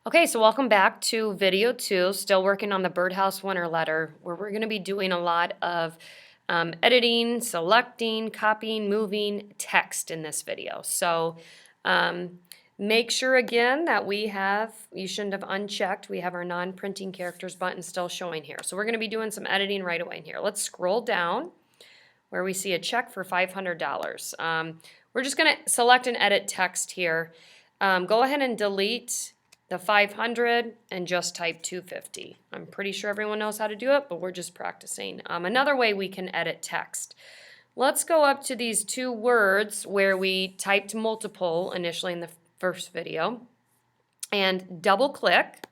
Okay, so welcome back to video 2, still working on the Birdhouse Winter Letter, where we're going to be doing a lot of editing, selecting, copying, moving text in this video. So make sure again that you shouldn't have unchecked, we have our non-printing characters button still showing here. So we're going to be doing some editing right away in here. Let's scroll down where we see a check for $500. We're just going to select and edit text here. Go ahead and delete the 500 and just type 250. I'm pretty sure everyone knows how to do it, but we're just practicing. Another way we can edit text. Let's go up to these two words where we typed multiple initially in the first video and double click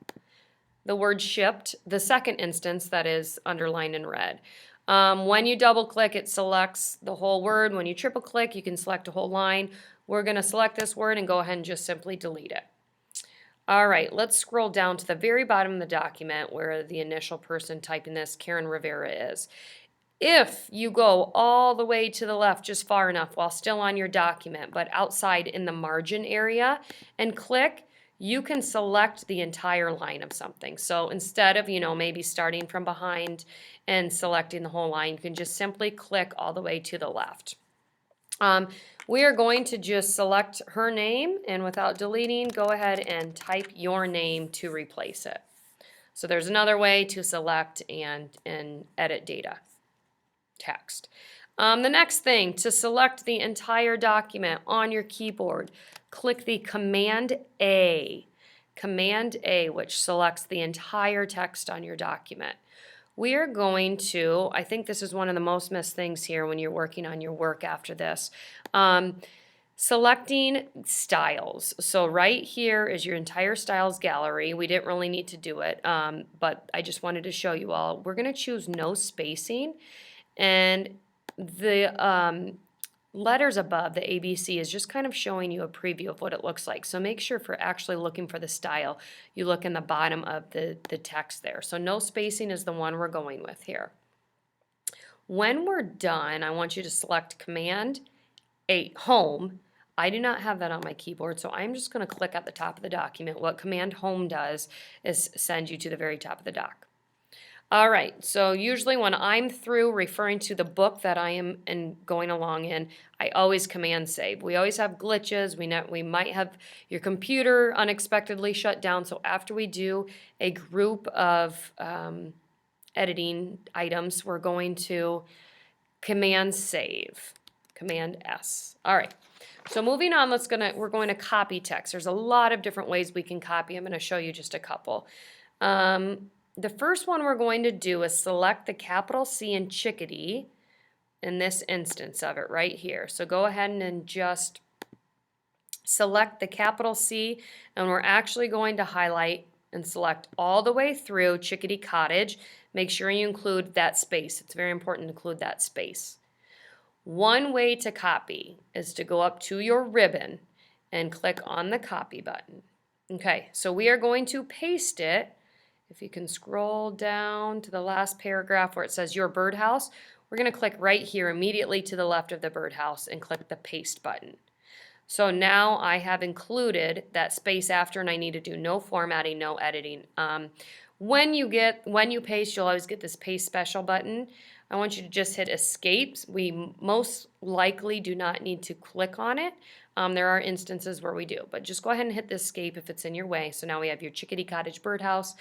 the word shipped, the second instance that is underlined in red. When you double click, it selects the whole word. When you triple click, you can select a whole line. We're going to select this word and go ahead and just simply delete it. All right, let's scroll down to the very bottom of the document where the initial person typing this, Karen Rivera, is. If you go all the way to the left just far enough while still on your document, but outside in the margin area, and click, you can select the entire line of something. So instead of, maybe starting from behind and selecting the whole line, you can just simply click all the way to the left. We are going to just select her name, and without deleting, go ahead and type your name to replace it. So there's another way to select and edit data text. The next thing, to select the entire document on your keyboard, click the Command A, which selects the entire text on your document. We are going to, I think this is one of the most missed things here when you're working on your work after this, selecting styles. So right here is your entire styles gallery. We didn't really need to do it, but I just wanted to show you all. We're going to choose no spacing, and the letters above, the ABC, is just kind of showing you a preview of what it looks like. So make sure for actually looking for the style, you look in the bottom of the text there. So no spacing is the one we're going with here. When we're done, I want you to select Command 8, Home. I do not have that on my keyboard, so I'm just going to click at the top of the document. What Command Home does is send you to the very top of the doc. All right, so usually when I'm through referring to the book that I am going along in, I always Command Save. We always have glitches. We might have your computer unexpectedly shut down, so after we do a group of editing items, we're going to Command Save, Command S. All right, so moving on, we're going to copy text. There's a lot of different ways we can copy. I'm going to show you just a couple. The first one we're going to do is select the capital C in Chickadee in this instance of it right here. So go ahead and just select the capital C, and we're actually going to highlight and select all the way through Chickadee Cottage. Make sure you include that space. It's very important to include that space. One way to copy is to go up to your ribbon and click on the copy button. Okay, so we are going to paste it. If you can scroll down to the last paragraph where it says your birdhouse, we're going to click right here immediately to the left of the birdhouse and click the paste button. So now I have included that space after, and I need to do no formatting, no editing. When you paste, you'll always get this paste special button. I want you to just hit escape. We most likely do not need to click on it. There are instances where we do, but just go ahead and hit the escape if it's in your way. So now we have your Chickadee Cottage birdhouse.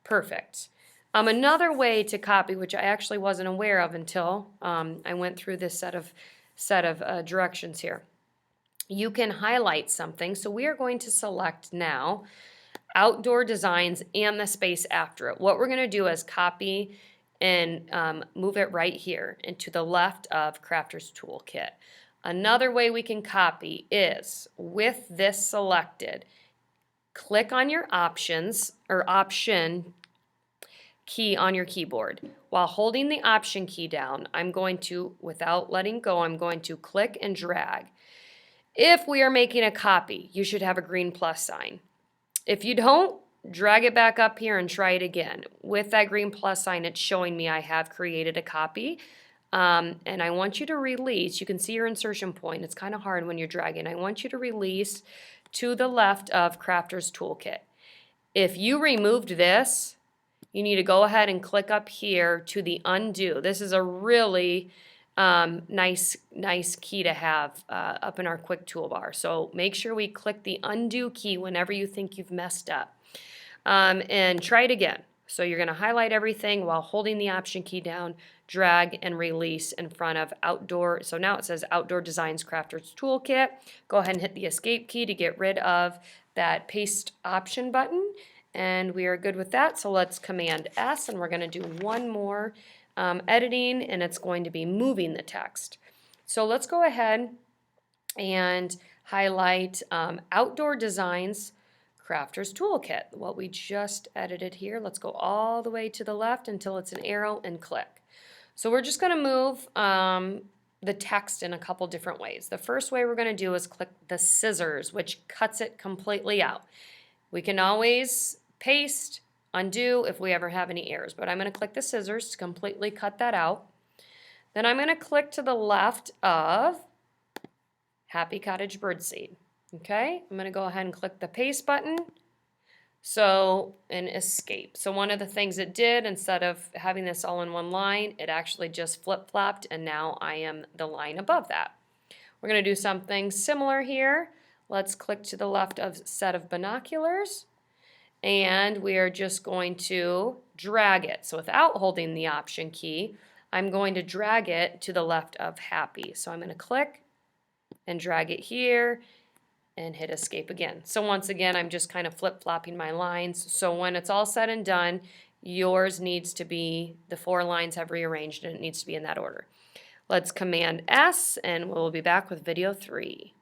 Perfect. Another way to copy, which I actually wasn't aware of until I went through this set of directions here. You can highlight something. So we are going to select now Outdoor Designs and the space after it. What we're going to do is copy and move it right here into the left of Crafter's Toolkit. Another way we can copy is with this selected, click on your options or option key on your keyboard. While holding the option key down, I'm going to, without letting go, I'm going to click and drag. If we are making a copy, you should have a green plus sign. If you don't, drag it back up here and try it again. With that green plus sign, it's showing me I have created a copy. And I want you to release. You can see your insertion point. It's kind of hard when you're dragging. I want you to release to the left of Crafter's Toolkit. If you removed this, you need to go ahead and click up here to the undo. This is a really nice key to have up in our quick toolbar. So make sure we click the undo key whenever you think you've messed up. And try it again. So you're going to highlight everything while holding the Option key down, drag and release in front of Outdoor. So now it says Outdoor Designs Crafters Toolkit. Go ahead and hit the Escape key to get rid of that Paste Option button. And we are good with that. So let's Command S, and we're going to do one more editing, and it's going to be moving the text. So let's go ahead and highlight Outdoor Designs Crafters Toolkit, what we just edited here. Let's go all the way to the left until it's an arrow and click. So we're just going to move the text in a couple different ways. The first way we're going to do is click the scissors, which cuts it completely out. We can always paste, undo if we ever have any errors, but I'm going to click the scissors to completely cut that out. Then I'm going to click to the left of Happy Cottage Birdseed. Okay, I'm going to go ahead and click the paste button. And escape. So one of the things it did, instead of having this all in one line, it actually just flip-flopped, and now I am the line above that. We're going to do something similar here. Let's click to the left of Set of Binoculars, and we are just going to drag it. So without holding the Option key, I'm going to drag it to the left of Happy. So I'm going to click and drag it here and hit escape again. So once again, I'm just kind of flip-flopping my lines. So when it's all said and done, yours needs to be, the 4 lines have rearranged and it needs to be in that order. Let's Command S, and we'll be back with video 3.